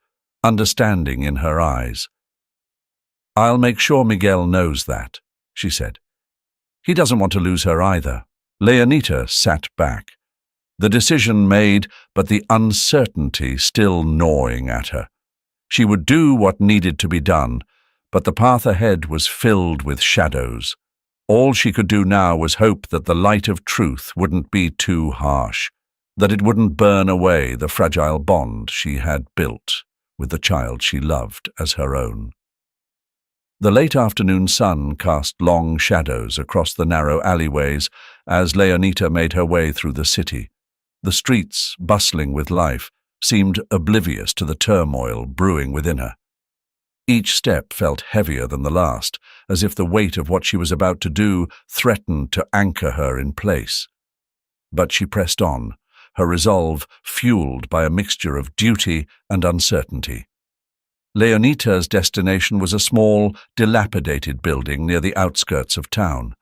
[SPEAKER 1] understanding in her eyes. I'll make sure Miguel knows that, she said. He doesn't want to lose her either. Leonita sat back, the decision made, but the uncertainty still gnawing at her. She would do what needed to be done, but the path ahead was filled with shadows. All she could do now was hope that the light of truth wouldn't be too harsh, that it wouldn't burn away the fragile bond she had built with the child she loved as her own. The late afternoon sun cast long shadows across the narrow alleyways as Leonita made her way through the city. The streets, bustling with life, seemed oblivious to the turmoil brewing within her. Each step felt heavier than the last, as if the weight of what she was about to do threatened to anchor her in place. But she pressed on, her resolve fueled by a mixture of duty and uncertainty. Leonita's destination was a small, dilapidated building near the outskirts of town.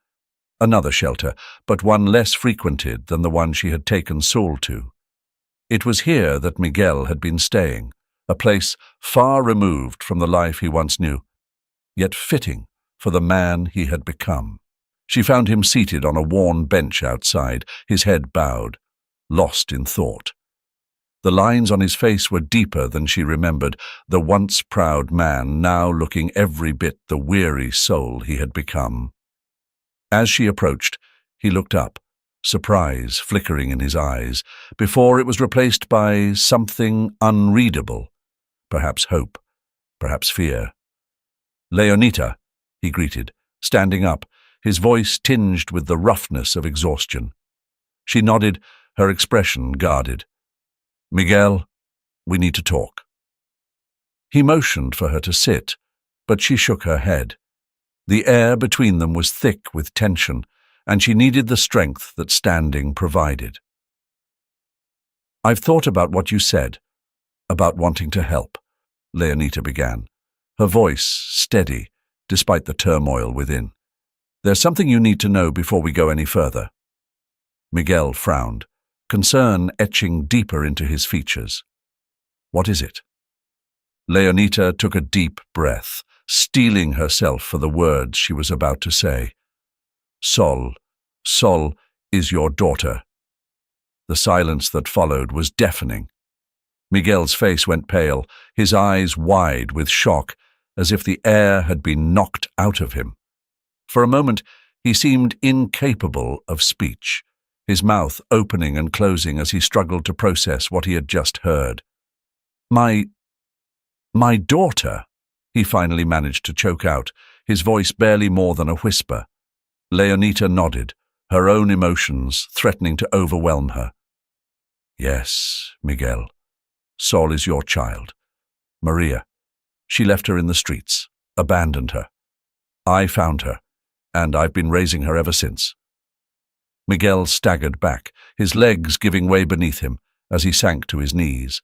[SPEAKER 1] Another shelter, but one less frequented than the one she had taken Sul to. It was here that Miguel had been staying, a place far removed from the life he once knew, yet fitting for the man he had become. She found him seated on a worn bench outside, his head bowed, lost in thought. The lines on his face were deeper than she remembered, the once proud man now looking every bit the weary soul he had become. As she approached, he looked up, surprise flickering in his eyes, before it was replaced by something unreadable, perhaps hope, perhaps fear. Leonita, he greeted, standing up, his voice tinged with the roughness of exhaustion. She nodded, her expression guarded. Miguel, We need to talk." He motioned for her to sit, but she shook her head. The air between them was thick with tension, and she needed the strength that standing provided. "I've thought about what you said, about wanting to help," Leonita began, her voice steady despite the turmoil within. "There's something you need to know before we go any further." Miguel frowned, concern etching deeper into his features. "What is it?" Leonita took a deep breath, steeling herself for the words she was about to say. Sol is your daughter." The silence that followed was deafening. Miguel's face went pale, his eyes wide with shock, as if the air had been knocked out of him. For a moment, he seemed incapable of speech, his mouth opening and closing as he struggled to process what he had just heard. My daughter," he finally managed to choke out, his voice barely more than a whisper. Leonita nodded, her own emotions threatening to overwhelm her. "Yes, Miguel. Sol is your child. Maria. She left her in the streets, abandoned her. I found her, and I've been raising her ever since." Miguel staggered back, his legs giving way beneath him as he sank to his knees.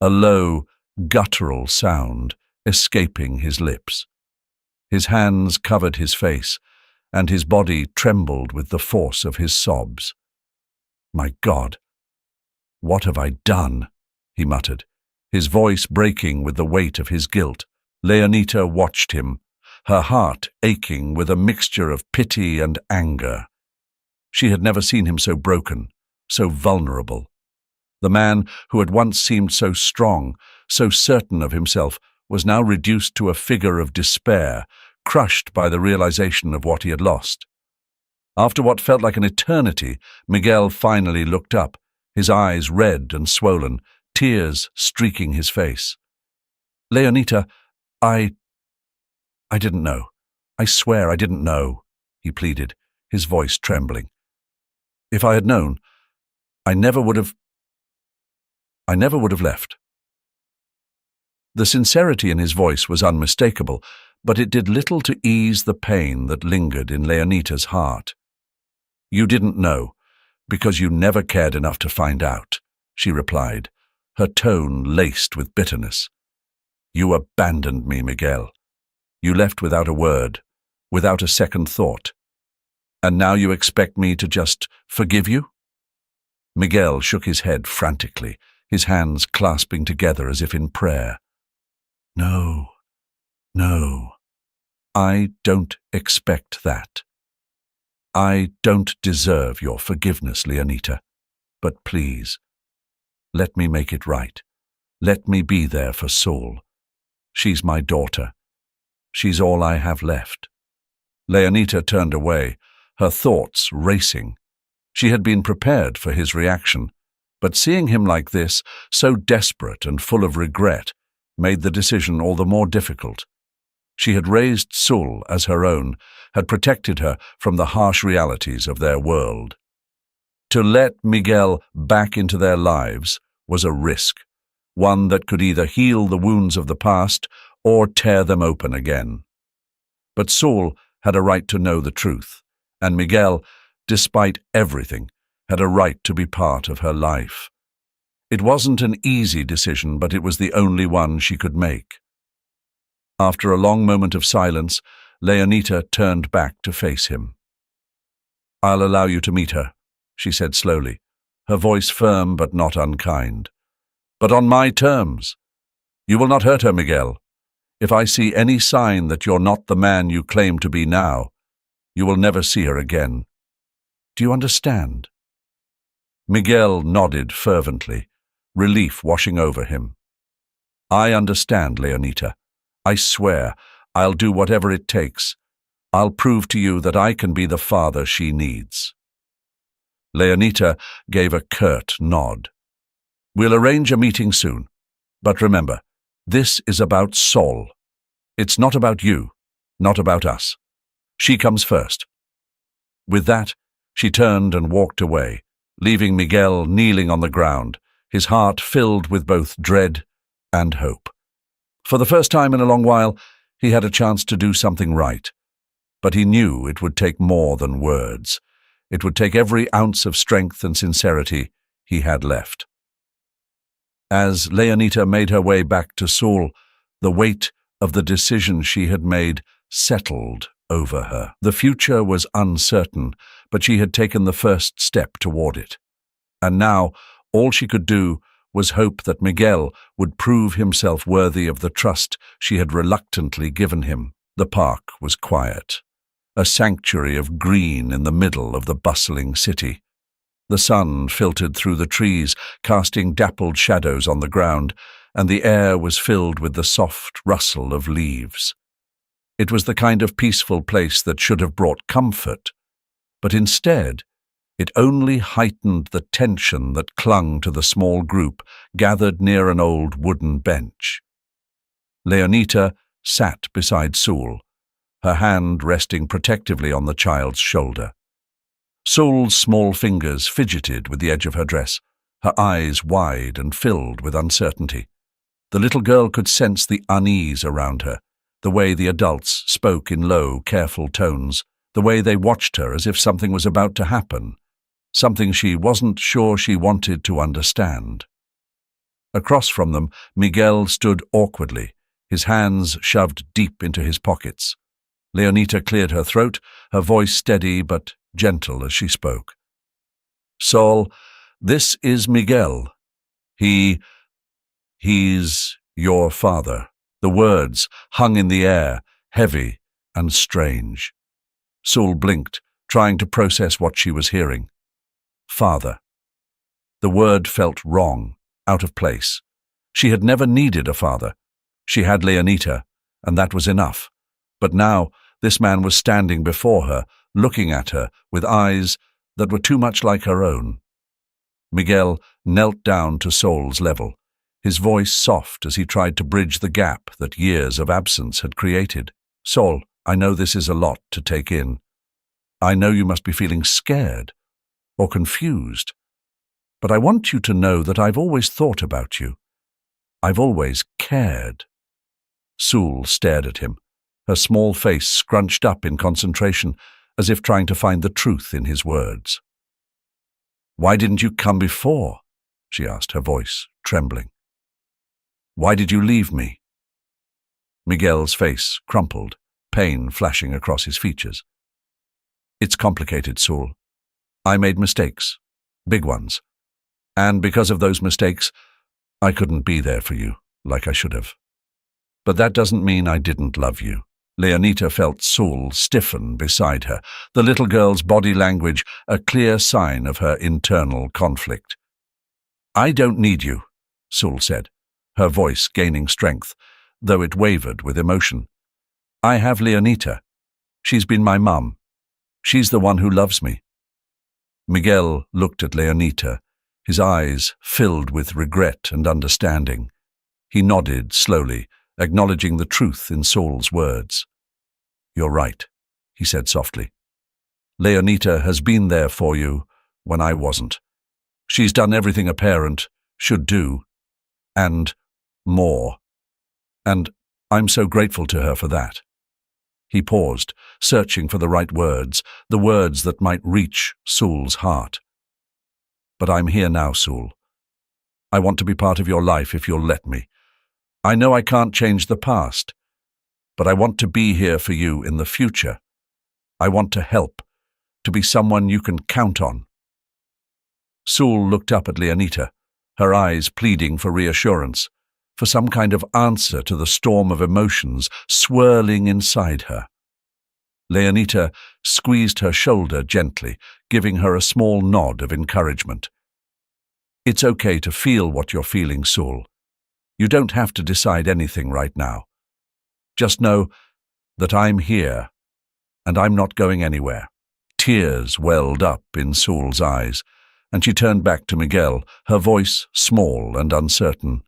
[SPEAKER 1] A low, guttural sound escaping his lips. His hands covered his face, and his body trembled with the force of his sobs. "My God, what have I done?" he muttered, his voice breaking with the weight of his guilt. Leonita watched him, her heart aching with a mixture of pity and anger. She had never seen him so broken, so vulnerable. The man who had once seemed so strong, so certain of himself, was now reduced to a figure of despair, crushed by the realization of what he had lost. After what felt like an eternity, Miguel finally looked up, his eyes red and swollen, tears streaking his face. "Leonita, I didn't know. I swear I didn't know," he pleaded, his voice trembling. "If I had known, I never would have left." The sincerity in his voice was unmistakable, but it did little to ease the pain that lingered in Leonita's heart. "You didn't know, because you never cared enough to find out," she replied, her tone laced with bitterness. "You abandoned me, Miguel. You left without a word, without a second thought. And now you expect me to just forgive you?" Miguel shook his head frantically, his hands clasping together as if in prayer. No, I don't expect that. I don't deserve your forgiveness, Leonita. But please, let me make it right. Let me be there for Sol. She's my daughter. She's all I have left." Leonita turned away, her thoughts racing. She had been prepared for his reaction, but seeing him like this, so desperate and full of regret, made the decision all the more difficult. She had raised Sol as her own, had protected her from the harsh realities of their world. To let Miguel back into their lives was a risk, one that could either heal the wounds of the past or tear them open again. But Sol had a right to know the truth, and Miguel, despite everything, had a right to be part of her life. It wasn't an easy decision, but it was the only one she could make. After a long moment of silence, Leonita turned back to face him. "I'll allow you to meet her," she said slowly, her voice firm but not unkind. "But on my terms. You will not hurt her, Miguel. If I see any sign that you're not the man you claim to be now, you will never see her again. Do you understand?" Miguel nodded fervently, relief washing over him. "I understand, Leonita. I swear I'll do whatever it takes. I'll prove to you that I can be the father she needs." Leonita gave a curt nod. "We'll arrange a meeting soon. But remember, this is about Sol. It's not about you, not about us. She comes first." With that, she turned and walked away, leaving Miguel kneeling on the ground, his heart filled with both dread and hope. For the first time in a long while, he had a chance to do something right. But he knew it would take more than words. It would take every ounce of strength and sincerity he had left. As Leonita made her way back to Saul, the weight of the decision she had made settled over her. The future was uncertain, but she had taken the first step toward it. And now, all she could do was hope that Miguel would prove himself worthy of the trust she had reluctantly given him. The park was quiet, a sanctuary of green in the middle of the bustling city. The sun filtered through the trees, casting dappled shadows on the ground, and the air was filled with the soft rustle of leaves. It was the kind of peaceful place that should have brought comfort, but instead, it only heightened the tension that clung to the small group gathered near an old wooden bench. Leonita sat beside Saul, her hand resting protectively on the child's shoulder. Saul's small fingers fidgeted with the edge of her dress, her eyes wide and filled with uncertainty. The little girl could sense the unease around her, the way the adults spoke in low, careful tones, the way they watched her as if something was about to happen, something she wasn't sure she wanted to understand. Across from them, Miguel stood awkwardly, his hands shoved deep into his pockets. Leonita cleared her throat, her voice steady but gentle as she spoke. "Saul, this is Miguel. He's your father." The words hung in the air, heavy and strange. Saul blinked, trying to process what she was hearing. Father. The word felt wrong, out of place. She had never needed a father. She had Leonita, and that was enough. But now, this man was standing before her, looking at her with eyes that were too much like her own. Miguel knelt down to Saul's level, his voice soft as he tried to bridge the gap that years of absence had created. "Saul, I know this is a lot to take in. I know you must be feeling scared or confused, but I want you to know that I've always thought about you. I've always cared." Saul stared at him, her small face scrunched up in concentration, as if trying to find the truth in his words. "Why didn't you come before?" she asked, her voice trembling. "Why did you leave me?" Miguel's face crumpled, pain flashing across his features. "It's complicated, Saul. I made mistakes, big ones. And because of those mistakes, I couldn't be there for you like I should have. But that doesn't mean I didn't love you." Leonita felt Saul stiffen beside her, the little girl's body language a clear sign of her internal conflict. "I don't need you," Saul said, her voice gaining strength, though it wavered with emotion. "I have Leonita. She's been my mum. She's the one who loves me." Miguel looked at Leonita, his eyes filled with regret and understanding. He nodded slowly, acknowledging the truth in Saul's words. "You're right," he said softly. "Leonita has been there for you when I wasn't. She's done everything a parent should do, and more. And I'm so grateful to her for that." He paused, searching for the right words, the words that might reach Saul's heart. "But I'm here now, Saul. I want to be part of your life if you'll let me. I know I can't change the past, but I want to be here for you in the future. I want to help, to be someone you can count on." Saul looked up at Leonita, her eyes pleading for reassurance, for some kind of answer to the storm of emotions swirling inside her. Leonita squeezed her shoulder gently, giving her a small nod of encouragement. "It's okay to feel what you're feeling, Saul. You don't have to decide anything right now. Just know that I'm here, and I'm not going anywhere." Tears welled up in Saul's eyes, and she turned back to Miguel, her voice small and uncertain.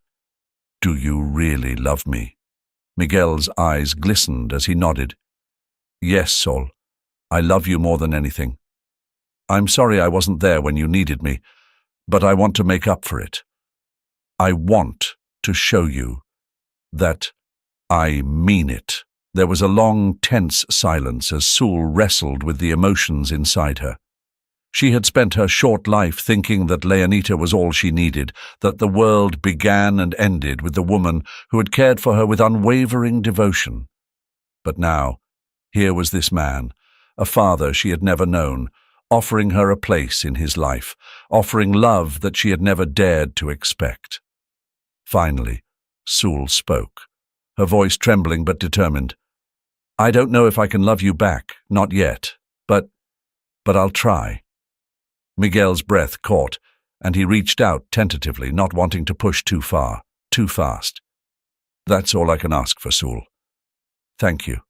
[SPEAKER 1] "Do you really love me?" Miguel's eyes glistened as he nodded. "Yes, Saul. I love you more than anything. I'm sorry I wasn't there when you needed me, but I want to make up for it. I want to show you that I mean it." There was a long, tense silence as Sewell wrestled with the emotions inside her. She had spent her short life thinking that Leonita was all she needed, that the world began and ended with the woman who had cared for her with unwavering devotion. But now, here was this man, a father she had never known, offering her a place in his life, offering love that she had never dared to expect. Finally, Sewell spoke, her voice trembling but determined. "I don't know if I can love you back, not yet, but I'll try." Miguel's breath caught, and he reached out tentatively, not wanting to push too far, too fast. "That's all I can ask for, Sewell. Thank you."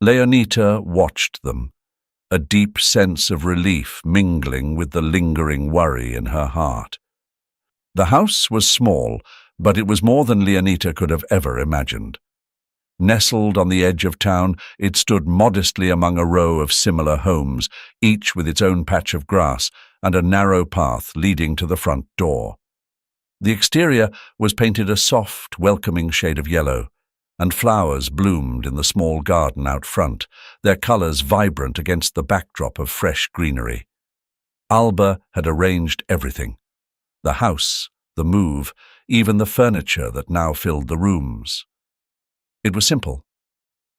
[SPEAKER 1] Leonita watched them, a deep sense of relief mingling with the lingering worry in her heart. The house was small, but it was more than Leonita could have ever imagined. Nestled on the edge of town, it stood modestly among a row of similar homes, each with its own patch of grass and a narrow path leading to the front door. The exterior was painted a soft, welcoming shade of yellow, and flowers bloomed in the small garden out front, their colors vibrant against the backdrop of fresh greenery. Alba had arranged everything: the house, the move, even the furniture that now filled the rooms. It was simple,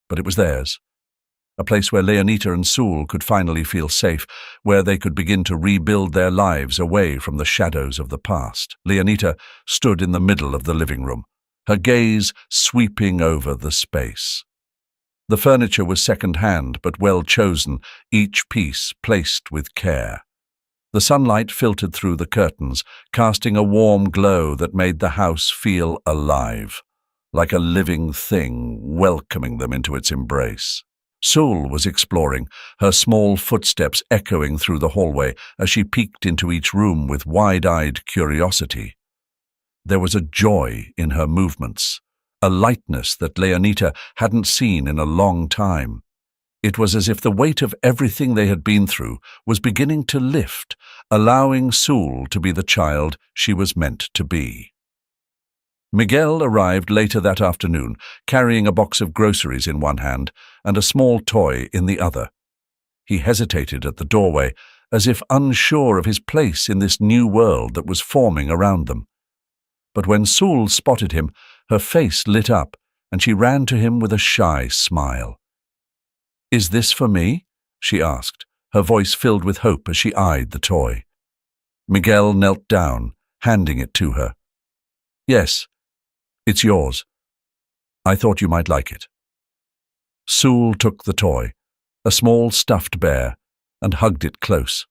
[SPEAKER 1] but it was theirs. A place where Leonita and Sewell could finally feel safe, where they could begin to rebuild their lives away from the shadows of the past. Leonita stood in the middle of the living room, her gaze sweeping over the space. The furniture was second-hand but well chosen, each piece placed with care. The sunlight filtered through the curtains, casting a warm glow that made the house feel alive, like a living thing welcoming them into its embrace. Sewell was exploring, her small footsteps echoing through the hallway as she peeked into each room with wide-eyed curiosity. There was a joy in her movements, a lightness that Leonita hadn't seen in a long time. It was as if the weight of everything they had been through was beginning to lift, allowing Sewell to be the child she was meant to be. Miguel arrived later that afternoon, carrying a box of groceries in one hand and a small toy in the other. He hesitated at the doorway, as if unsure of his place in this new world that was forming around them. But when Sewell spotted him, her face lit up, and she ran to him with a shy smile. "Is this for me?" she asked, her voice filled with hope as she eyed the toy. Miguel knelt down, handing it to her. "Yes. It's yours. I thought you might like it." Sewell took the toy, a small stuffed bear, and hugged it close.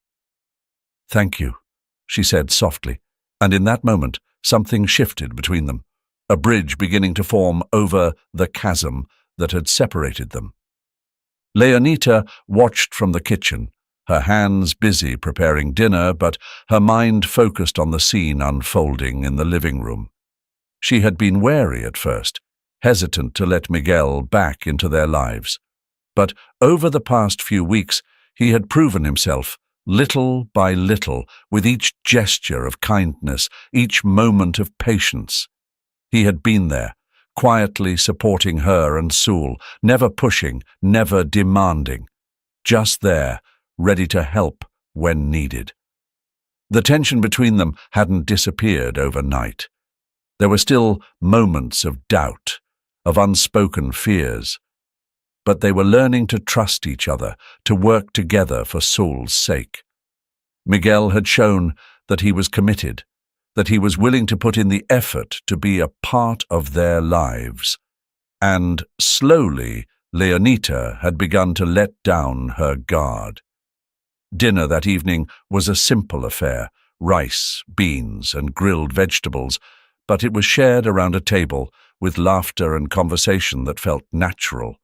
[SPEAKER 1] "Thank you," she said softly, and in that moment something shifted between them, a bridge beginning to form over the chasm that had separated them. Leonita watched from the kitchen, her hands busy preparing dinner, but her mind focused on the scene unfolding in the living room. She had been wary at first, hesitant to let Miguel back into their lives. But over the past few weeks, he had proven himself, little by little, with each gesture of kindness, each moment of patience. He had been there, quietly supporting her and Sewell, never pushing, never demanding. Just there, ready to help when needed. The tension between them hadn't disappeared overnight. There were still moments of doubt, of unspoken fears. But they were learning to trust each other, to work together for Sewell's sake. Miguel had shown that he was committed, that he was willing to put in the effort to be a part of their lives. And slowly, Leonita had begun to let down her guard. Dinner that evening was a simple affair, rice, beans, and grilled vegetables, but it was shared around a table with laughter and conversation that felt natural,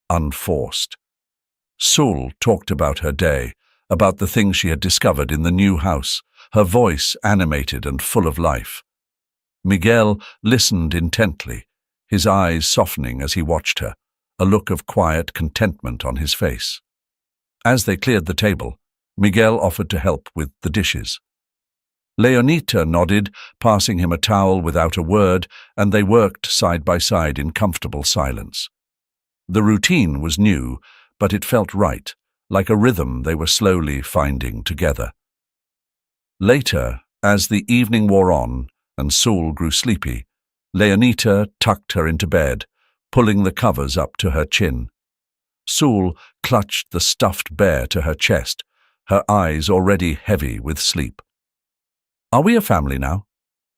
[SPEAKER 1] unforced. Sewell talked about her day, about the things she had discovered in the new house, her voice animated and full of life. Miguel listened intently, his eyes softening as he watched her, a look of quiet contentment on his face. As they cleared the table, Miguel offered to help with the dishes. Leonita nodded, passing him a towel without a word, and they worked side by side in comfortable silence. The routine was new, but it felt right, like a rhythm they were slowly finding together. Later, as the evening wore on and Saul grew sleepy, Leonita tucked her into bed, pulling the covers up to her chin. Saul clutched the stuffed bear to her chest, her eyes already heavy with sleep. "Are we a family now?"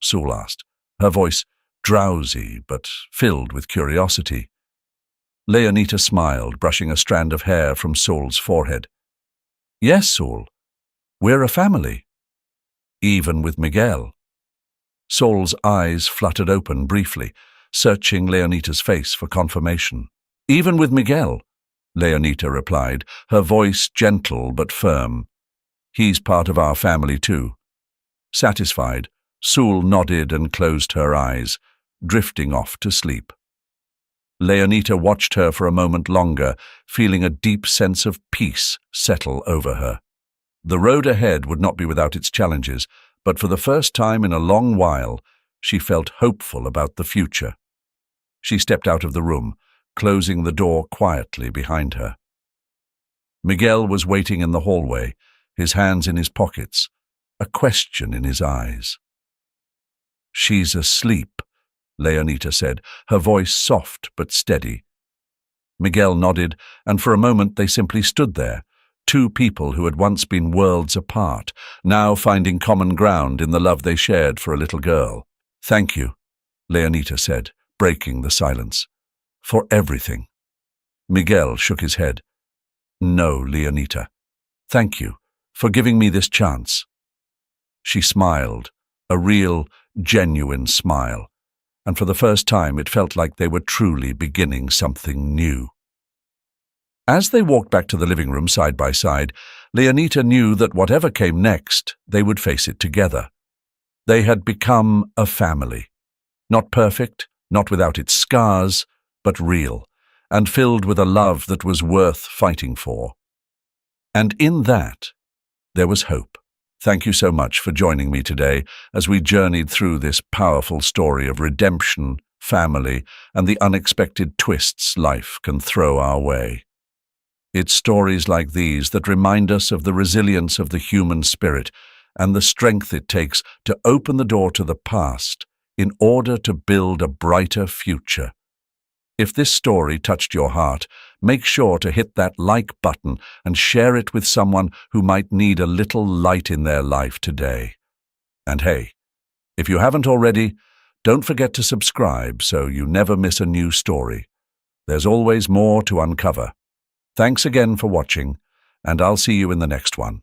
[SPEAKER 1] Saul asked, her voice drowsy but filled with curiosity. Leonita smiled, brushing a strand of hair from Saul's forehead. "Yes, Saul, we're a family." "Even with Miguel?" Saul's eyes fluttered open briefly, searching Leonita's face for confirmation. "Even with Miguel," Leonita replied, her voice gentle but firm. "He's part of our family too." Satisfied, Saul nodded and closed her eyes, drifting off to sleep. Leonita watched her for a moment longer, feeling a deep sense of peace settle over her. The road ahead would not be without its challenges, but for the first time in a long while, she felt hopeful about the future. She stepped out of the room, closing the door quietly behind her. Miguel was waiting in the hallway, his hands in his pockets, a question in his eyes. "She's asleep," Leonita said, her voice soft but steady. Miguel nodded, and for a moment they simply stood there, two people who had once been worlds apart, now finding common ground in the love they shared for a little girl. "Thank you," Leonita said, breaking the silence. "For everything." Miguel shook his head. "No, Leonita. Thank you for giving me this chance." She smiled, a real, genuine smile, and for the first time it felt like they were truly beginning something new. As they walked back to the living room side by side, Leonita knew that whatever came next, they would face it together. They had become a family. Not perfect, not without its scars, but real, and filled with a love that was worth fighting for. And in that, there was hope. Thank you so much for joining me today as we journeyed through this powerful story of redemption, family, and the unexpected twists life can throw our way. It's stories like these that remind us of the resilience of the human spirit and the strength it takes to open the door to the past in order to build a brighter future. If this story touched your heart, make sure to hit that like button and share it with someone who might need a little light in their life today. And hey, if you haven't already, don't forget to subscribe so you never miss a new story. There's always more to uncover. Thanks again for watching, and I'll see you in the next one.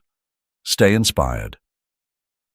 [SPEAKER 1] Stay inspired.